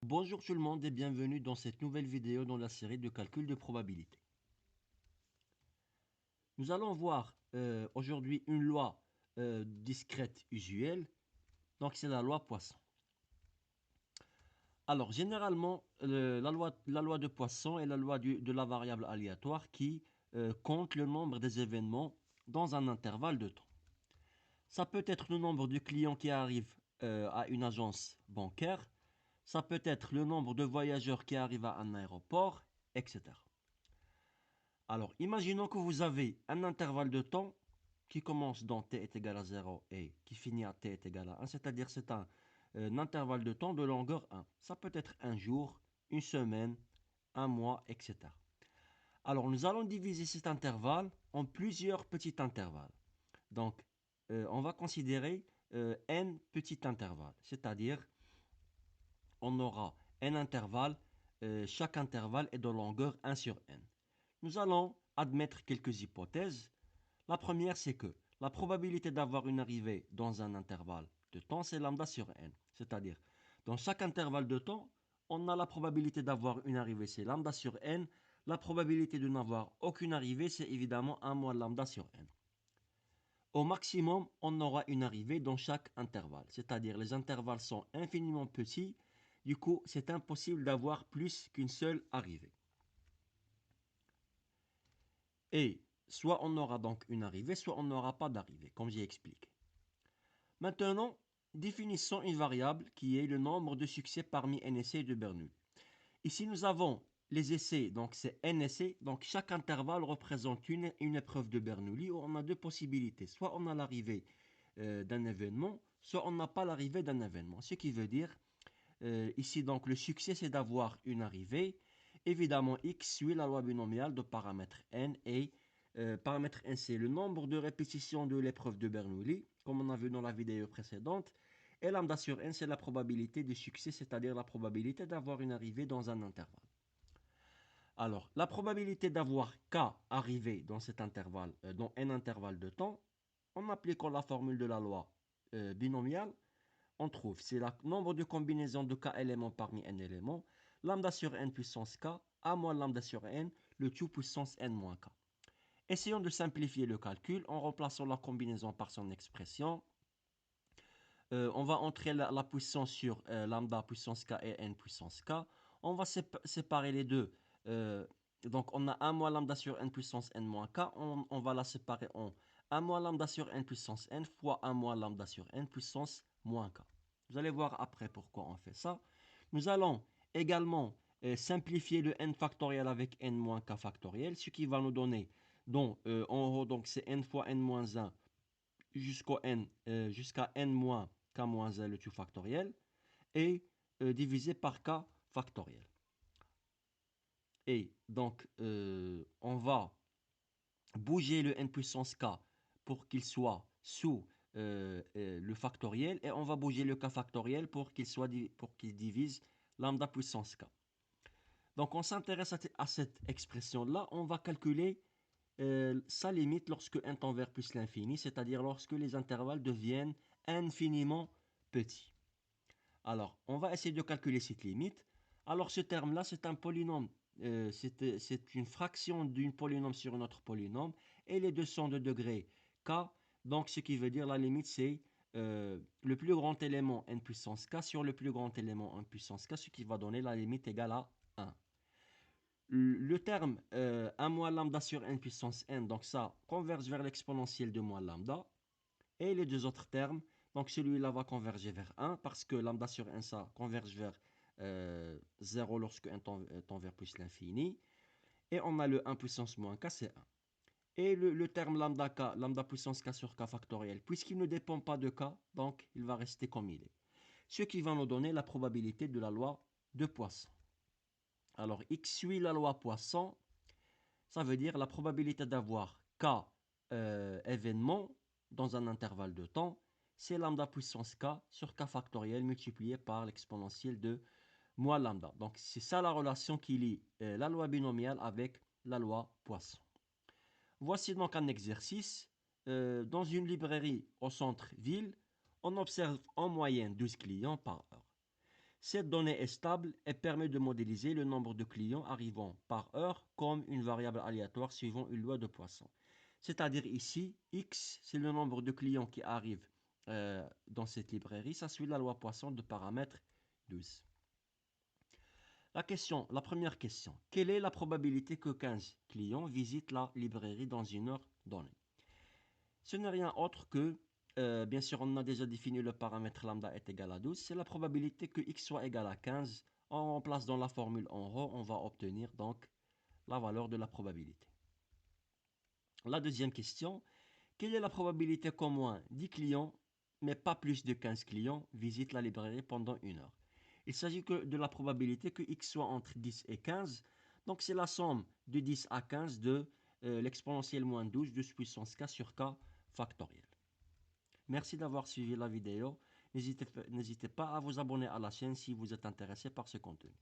Bonjour tout le monde et bienvenue dans cette nouvelle vidéo dans la série de calcul de probabilité. Nous allons voir aujourd'hui une loi discrète usuelle, donc c'est la loi Poisson. Alors généralement la loi de Poisson est la loi de la variable aléatoire qui compte le nombre des événements dans un intervalle de temps. Ça peut être le nombre de clients qui arrivent à une agence bancaire, ça peut être le nombre de voyageurs qui arrivent à un aéroport, etc. Alors, imaginons que vous avez un intervalle de temps qui commence dans t est égal à 0 et qui finit à t est égal à 1, c'est-à-dire c'est un intervalle de temps de longueur 1. Ça peut être un jour, une semaine, un mois, etc. Alors, nous allons diviser cet intervalle en plusieurs petits intervalles. Donc, on va considérer n petits intervalles, c'est-à-dire on aura n intervalles, chaque intervalle est de longueur 1 sur n. Nous allons admettre quelques hypothèses. La première, c'est que la probabilité d'avoir une arrivée dans un intervalle de temps, c'est lambda sur n. C'est-à-dire, dans chaque intervalle de temps, on a la probabilité d'avoir une arrivée, c'est lambda sur n. La probabilité de n'avoir aucune arrivée, c'est évidemment 1 moins lambda sur n. Au maximum, on aura une arrivée dans chaque intervalle. C'est-à-dire, les intervalles sont infiniment petits. Du coup, c'est impossible d'avoir plus qu'une seule arrivée. Et soit on aura donc une arrivée, soit on n'aura pas d'arrivée, comme j'ai expliqué. Maintenant, définissons une variable qui est le nombre de succès parmi n essais de Bernoulli. Ici, nous avons les essais, donc c'est n essais. Donc chaque intervalle représente une épreuve de Bernoulli où on a deux possibilités. Soit on a l'arrivée d'un événement, soit on n'a pas l'arrivée d'un événement. Ce qui veut dire, ici donc le succès c'est d'avoir une arrivée. Évidemment, x suit la loi binomiale de paramètre n et paramètre n c'est le nombre de répétitions de l'épreuve de Bernoulli, comme on a vu dans la vidéo précédente. Et lambda sur n c'est la probabilité de succès, c'est-à-dire la probabilité d'avoir une arrivée dans un intervalle. Alors, la probabilité d'avoir k arrivé dans cet intervalle, dans un intervalle de temps, en appliquant la formule de la loi binomiale, on trouve, c'est le nombre de combinaisons de k éléments parmi n éléments, lambda sur n puissance k, a moins lambda sur n, le tout puissance n moins k. Essayons de simplifier le calcul en remplaçant la combinaison par son expression. On va entrer la puissance sur lambda puissance k et n puissance k. On va séparer les deux. Euh, donc on a 1 moins lambda sur n puissance n moins k. On va la séparer en 1 moins lambda sur n puissance n fois 1 moins lambda sur n puissance moins k. Vous allez voir après pourquoi on fait ça. Nous allons également simplifier le n factoriel avec n moins k factoriel, ce qui va nous donner, donc, en haut, donc c'est n fois n moins 1 jusqu'à n moins k moins 1 le tout factoriel et divisé par k factoriel. Et donc, on va bouger le n puissance k pour qu'il soit sous le factoriel et on va bouger le k factoriel pour qu'il divise lambda puissance k. Donc, on s'intéresse à cette expression-là. On va calculer sa limite lorsque n tend vers plus l'infini, c'est-à-dire lorsque les intervalles deviennent infiniment petits. Alors, on va essayer de calculer cette limite. Alors, ce terme-là, c'est un polynôme. C'est une fraction d'une polynôme sur un autre polynôme. Et les deux sont de degré k. Donc, ce qui veut dire la limite, c'est le plus grand élément n puissance k sur le plus grand élément n puissance k, ce qui va donner la limite égale à 1. Le terme 1 moins lambda sur n puissance n, donc ça converge vers l'exponentielle de moins lambda. Et les deux autres termes, donc celui-là va converger vers 1 parce que lambda sur n, ça converge vers 0 lorsque n tend vers plus l'infini. Et on a le 1 puissance moins k, c'est 1. Et le terme lambda k, lambda puissance k sur k factoriel, puisqu'il ne dépend pas de k, donc il va rester comme il est. Ce qui va nous donner la probabilité de la loi de Poisson. Alors, x suit la loi Poisson, ça veut dire la probabilité d'avoir k événements dans un intervalle de temps, c'est lambda puissance k sur k factoriel multiplié par l'exponentielle de moins lambda. Donc, c'est ça la relation qui lie la loi binomiale avec la loi Poisson. Voici donc un exercice. Dans une librairie au centre-ville, on observe en moyenne 12 clients par heure. Cette donnée est stable et permet de modéliser le nombre de clients arrivant par heure comme une variable aléatoire suivant une loi de Poisson. C'est-à-dire ici, X, c'est le nombre de clients qui arrivent dans cette librairie. Ça suit la loi Poisson de paramètre 12. La première question. Quelle est la probabilité que 15 clients visitent la librairie dans une heure donnée? Ce n'est rien autre que, bien sûr, on a déjà défini le paramètre lambda est égal à 12. C'est la probabilité que x soit égal à 15. On remplace dans la formule en haut, on va obtenir donc la valeur de la probabilité. La deuxième question. Quelle est la probabilité qu'au moins 10 clients, mais pas plus de 15 clients, visitent la librairie pendant une heure? Il s'agit que de la probabilité que x soit entre 10 et 15. Donc c'est la somme de 10 à 15 de l'exponentielle moins 12 de puissance k sur k factoriel. Merci d'avoir suivi la vidéo. N'hésitez pas à vous abonner à la chaîne si vous êtes intéressé par ce contenu.